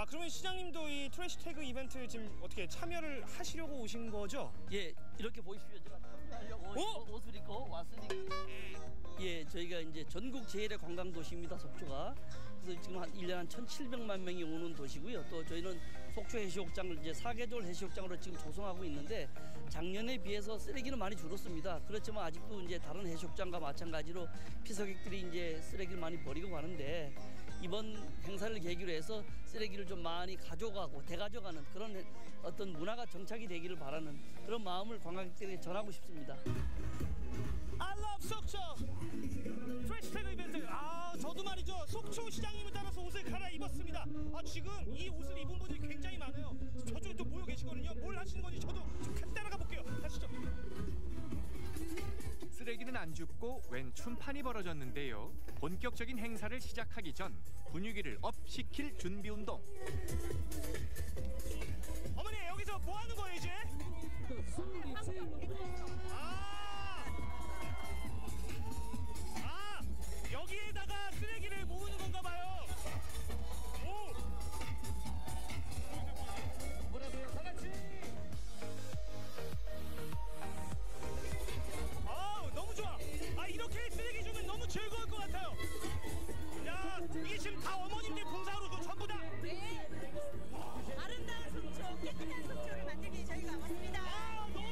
그러면 시장님도 이 트래시태그 이벤트 지금 어떻게 참여를 하시려고 오신 거죠? 예, 이렇게 보십시오. 제가 참여하려고 옷을 입고 왔으니까. 예, 저희가 이제 전국 제1의 관광 도시입니다, 속초가. 그래서 지금 한 1년에 한 1,700만 명이 오는 도시고요. 또 저희는 속초 해수욕장을 이제 4계절 해수욕장으로 지금 조성하고 있는데 작년에 비해서 쓰레기는 많이 줄었습니다. 그렇지만 아직도 이제 다른 해수욕장과 마찬가지로 피서객들이 이제 쓰레기를 많이 버리고 가는데 이번 행사를 계기로 해서 쓰레기를 좀 많이 가져가고 되가져가는 그런 어떤 문화가 정착이 되기를 바라는 그런 마음을 관광객들에게 전하고 싶습니다. I love 속초 트래시태그 이벤트. 저도 말이죠, 속초 시장님을 따라서 옷을 갈아입었습니다. 지금 이 옷을 입은 분들이 굉장히 많아요. 저쪽에 또 모여 계시거든요. 뭘 하시는 건지 저도 좀 따라가 볼게요. 가시죠. 쓰레기는 안 줍고 웬 춤판이 벌어졌는데요. 본격적인 행사를 시작하기 전 분위기를 업시킬 준비 운동. 어머니 여기서 뭐 하는 거예요 이제? 여기에다가 쓰레기를 모으는 건가 봐요. 뭐라고요? 다 같이. 너무 좋아. 이렇게 쓰레기 주면 너무 즐거울 것 같아요. 야, 이게 지금 다 어머님들 봉사로 전부 다. 네. 아름다운 속초, 깨끗한 속초를 만들기 저희가 왔습니다. 너무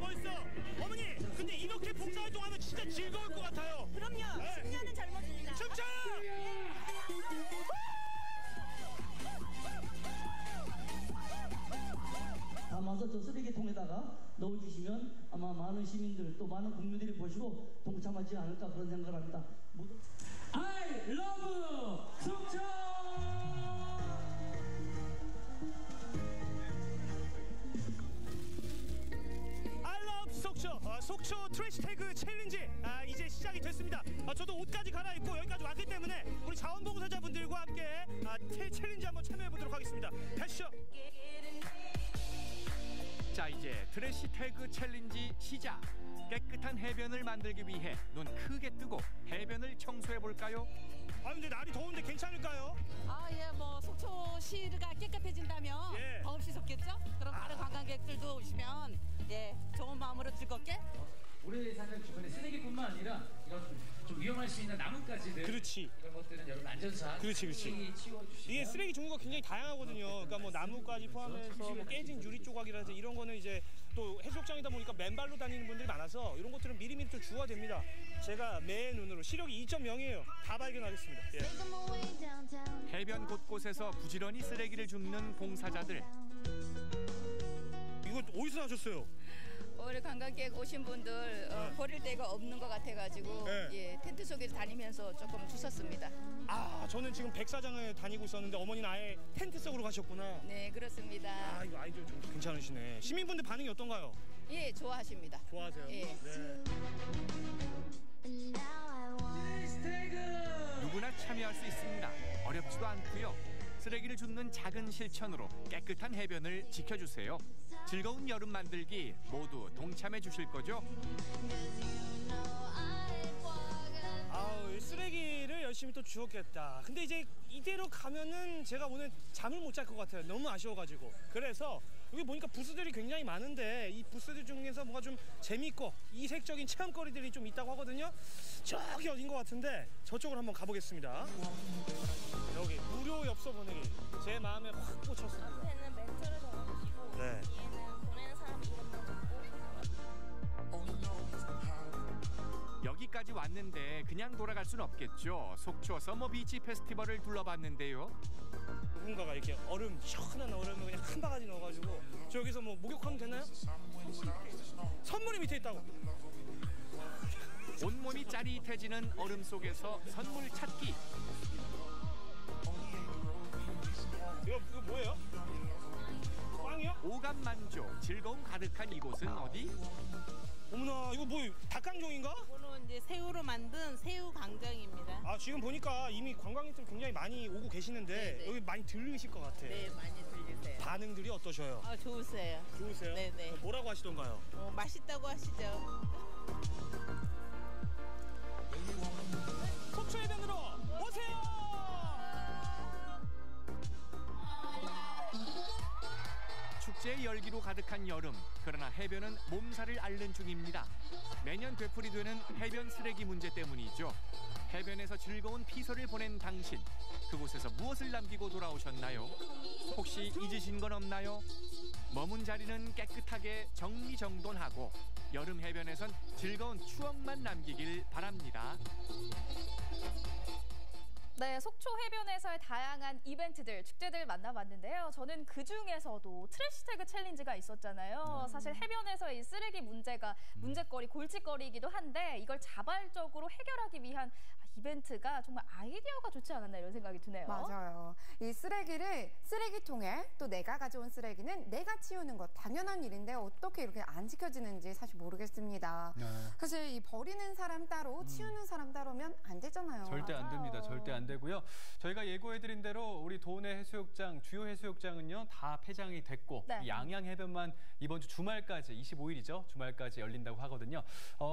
멋있어. 어머니, 근데 이렇게 봉사활동하면 진짜 즐거울 것 같아요. 그럼요. 10년은 젊어집니다. 춤춰! 담아서 저 쓰레기통에다가 넣어주시면 아마 많은 시민들 또 많은 국민들이 보시고 동참하지 않을까 그런 생각을 합니다. I love 속초! I love 속초. 속초 트래시태그 챌린지 이제 시작이 됐습니다. 저도 옷까지 갈아입고 여기까지 왔기 때문에 우리 자원봉사자분들과 함께 챌린지 한번 참여해 보도록 하겠습니다. 가시죠. 자, 이제 트래시 태그 챌린지 시작. 깨끗한 해변을 만들기 위해 눈 크게 뜨고 해변을 청소해 볼까요? 아, 근데 날이 더운데 괜찮을까요? 아, 예, 뭐 속초시가 깨끗해진다면 예. 더 없이 좋겠죠? 그럼 다른 관광객들도 오시면 예, 좋은 마음으로 즐겁게. 모래사장 주변에 쓰레기뿐만 아니라 이런 좀 위험할 수 있는 나뭇가지들, 그렇지. 이런 것들은 여러분 안전상 그렇지. 치워주시면 이게 쓰레기 종류가 굉장히 다양하거든요. 그러니까 뭐 나무까지 포함해서 뭐 깨진 유리 조각이라든지 이런 거는 이제 또 해수욕장이다 보니까 맨발로 다니는 분들이 많아서 이런 것들은 미리미리 좀 주어야 됩니다. 제가 매 눈으로 시력이 2.0이에요. 다 발견하겠습니다. 예. 해변 곳곳에서 부지런히 쓰레기를 줍는 봉사자들. 이거 어디서 나셨어요? 오늘 관광객 오신 분들 버릴 데가 없는 것 같아가지고 네. 예, 텐트 속에서 다니면서 조금 주웠습니다. 아, 저는 지금 백사장을 다니고 있었는데 어머니는 아예 텐트 속으로 가셨구나. 네, 그렇습니다. 아, 이거 아이디어 좀 괜찮으시네. 시민분들 반응이 어떤가요? 예, 좋아하십니다. 좋아하세요? 예. 네. 누구나 참여할 수 있습니다. 어렵지도 않고요. 쓰레기를 줍는 작은 실천으로 깨끗한 해변을 지켜주세요. 즐거운 여름 만들기 모두 동참해 주실 거죠? 아우, 쓰레기를 열심히 또 주웠겠다. 근데 이제 이대로 가면은 제가 오늘 잠을 못 잘 것 같아요. 너무 아쉬워가지고. 그래서 여기 보니까 부스들이 굉장히 많은데 이 부스들 중에서 뭔가 좀 재밌고 이색적인 체험거리들이 좀 있다고 하거든요. 저기 어딘 것 같은데 저쪽으로 한번 가보겠습니다. 여기 무료 엽서 보내기. 제 마음에 확 꽂혔습니다. 앞에는 멘트를 적어주시고 네. 뒤에는 보내는 사람 이름만 적고. 여기까지 왔는데 그냥 돌아갈 순 없겠죠. 속초 서머비치 페스티벌을 둘러봤는데요. 누군가가 이렇게 얼음, 시원한 얼음을 그냥 한 바가지 넣어가지고 저기서 뭐 목욕하면 되나요? 선물이 밑에 있다고. 온몸이 짜릿해지는 얼음 속에서 선물 찾기. 이거 뭐예요? 빵이요? 오감 만족, 즐거움 가득한 이곳은 어디? 어머나, 이거 뭐 닭강정인가? 이거는 이제 새우로 만든 새우 강정입니다. 아, 지금 보니까 이미 관광객들 굉장히 많이 오고 계시는데 네네. 여기 많이 들르실 것 같아요. 네, 많이 들리세요. 반응들이 어떠셔요? 아, 좋으세요. 좋으세요? 네네. 뭐라고 하시던가요? 맛있다고 하시죠. 속초 해변으로 오세요! 축제의 열기로 가득한 여름. 그러나 해변은 몸살을 앓는 중입니다. 매년 되풀이되는 해변 쓰레기 문제 때문이죠. 해변에서 즐거운 피서를 보낸 당신. 그곳에서 무엇을 남기고 돌아오셨나요? 혹시 잊으신 건 없나요? 머문 자리는 깨끗하게 정리정돈하고 여름 해변에선 즐거운 추억만 남기길 바랍니다. 네, 속초 해변에서의 다양한 이벤트들, 축제들 만나봤는데요. 저는 그중에서도 트래시태그 챌린지가 있었잖아요. 사실 해변에서의 이 쓰레기 문제가 문제거리, 골칫거리이기도 한데 이걸 자발적으로 해결하기 위한 이벤트가 정말 아이디어가 좋지 않았나 이런 생각이 드네요. 맞아요. 이 쓰레기를 쓰레기통에 또 내가 가져온 쓰레기는 내가 치우는 것 당연한 일인데 어떻게 이렇게 안 지켜지는지 사실 모르겠습니다. 네. 사실 이 버리는 사람 따로 치우는 사람 따로면 안 되잖아요. 절대 안 됩니다. 절대 안 되고요. 저희가 예고해드린 대로 우리 도내 해수욕장, 주요 해수욕장은요 다 폐장이 됐고 네. 이 양양 해변만 이번 주 주말까지 25일이죠. 주말까지 열린다고 하거든요.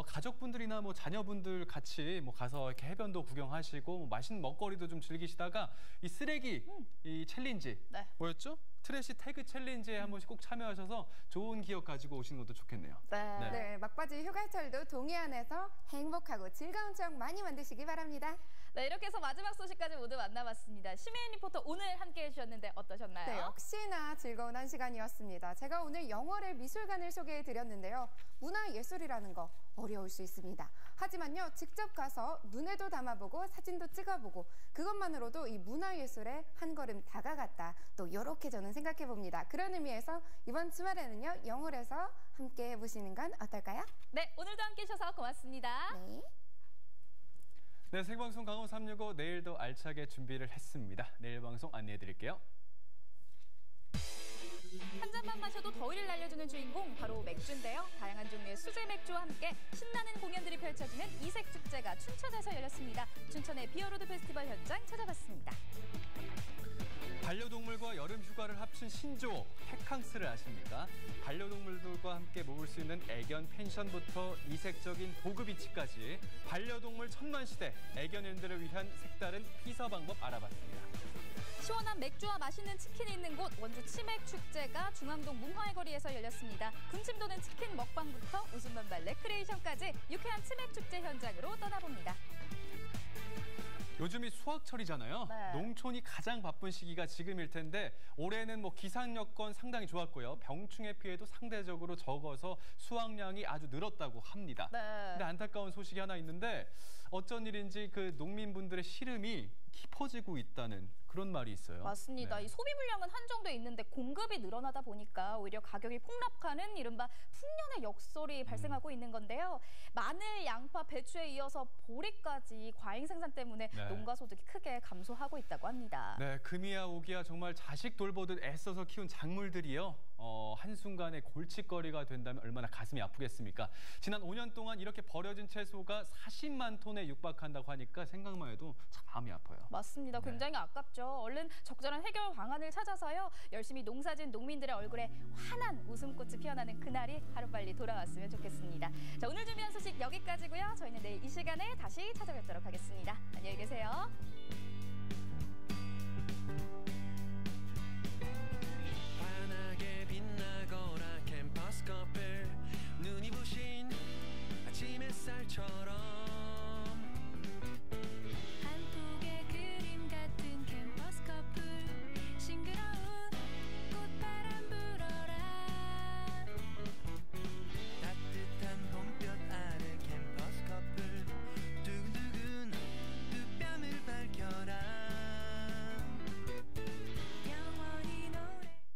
가족분들이나 뭐 자녀분들 같이 뭐 가서 이렇게 해변도 구경하시고 뭐 맛있는 먹거리도 좀 즐기시다가 이 쓰레기 이 챌린지 네. 뭐였죠? 트래시 태그 챌린지에 한 번씩 꼭 참여하셔서 좋은 기억 가지고 오시는 것도 좋겠네요. 네, 막바지 휴가철도 동해안에서 행복하고 즐거운 추억 많이 만드시기 바랍니다. 네, 이렇게 해서 마지막 소식까지 모두 만나봤습니다. 심혜인 리포터 오늘 함께해 주셨는데 어떠셨나요? 네, 역시나 즐거운 한 시간이었습니다. 제가 오늘 영월의 미술관을 소개해드렸는데요. 문화예술이라는 거 어려울 수 있습니다. 하지만요, 직접 가서 눈에도 담아보고 사진도 찍어보고 그것만으로도 이 문화예술에 한 걸음 다가갔다. 또 이렇게 저는 생각해봅니다. 그런 의미에서 이번 주말에는요, 영월에서 함께 해보시는 건 어떨까요? 네, 오늘도 함께해 주셔서 고맙습니다. 네. 네, 생방송 강원 365 내일도 알차게 준비를 했습니다. 내일 방송 안내해드릴게요. 한 잔만 마셔도 더위를 날려주는 주인공 바로 맥주인데요. 다양한 종류의 수제 맥주와 함께 신나는 공연들이 펼쳐지는 이색축제가 춘천에서 열렸습니다. 춘천의 비어로드 페스티벌 현장 찾아봤습니다. 반려동물과 여름 휴가를 합친 신조어 해캉스를 아십니까? 반려동물들과 함께 묵을 수 있는 애견 펜션부터 이색적인 도그비치까지 반려동물 천만시대 애견인들을 위한 색다른 피서 방법 알아봤습니다. 시원한 맥주와 맛있는 치킨이 있는 곳 원주 치맥 축제가 중앙동 문화의 거리에서 열렸습니다. 군침 도는 치킨 먹방부터 웃음 만발 레크레이션까지 유쾌한 치맥 축제 현장으로 떠나봅니다. 요즘이 수확철이잖아요. 네. 농촌이 가장 바쁜 시기가 지금일 텐데 올해는 기상 여건 상당히 좋았고요. 병충해 피해도 상대적으로 적어서 수확량이 아주 늘었다고 합니다. 네. 근데 안타까운 소식이 하나 있는데 어쩐 일인지 그 농민분들의 시름이 깊어지고 있다는 그런 말이 있어요. 맞습니다. 네. 이 소비 물량은 한정돼 있는데 공급이 늘어나다 보니까 오히려 가격이 폭락하는 이른바 풍년의 역설이 발생하고 있는 건데요. 마늘, 양파, 배추에 이어서 보리까지 과잉 생산 때문에 네. 농가 소득이 크게 감소하고 있다고 합니다. 네, 금이야 오기야 정말 자식 돌보듯 애써서 키운 작물들이요. 한순간에 골칫거리가 된다면 얼마나 가슴이 아프겠습니까? 지난 5년 동안 이렇게 버려진 채소가 40만 톤에 육박한다고 하니까 생각만 해도 참 마음이 아파요. 맞습니다. 굉장히 아깝죠. 얼른 적절한 해결 방안을 찾아서요. 열심히 농사진 농민들의 얼굴에 환한 웃음꽃이 피어나는 그날이 하루빨리 돌아왔으면 좋겠습니다. 자, 오늘 준비한 소식 여기까지고요. 저희는 내일 이 시간에 다시 찾아뵙도록 하겠습니다. 안녕히 계세요. 환하게 빛나거라 캠퍼스 커플 눈이 부신 아침 햇살처럼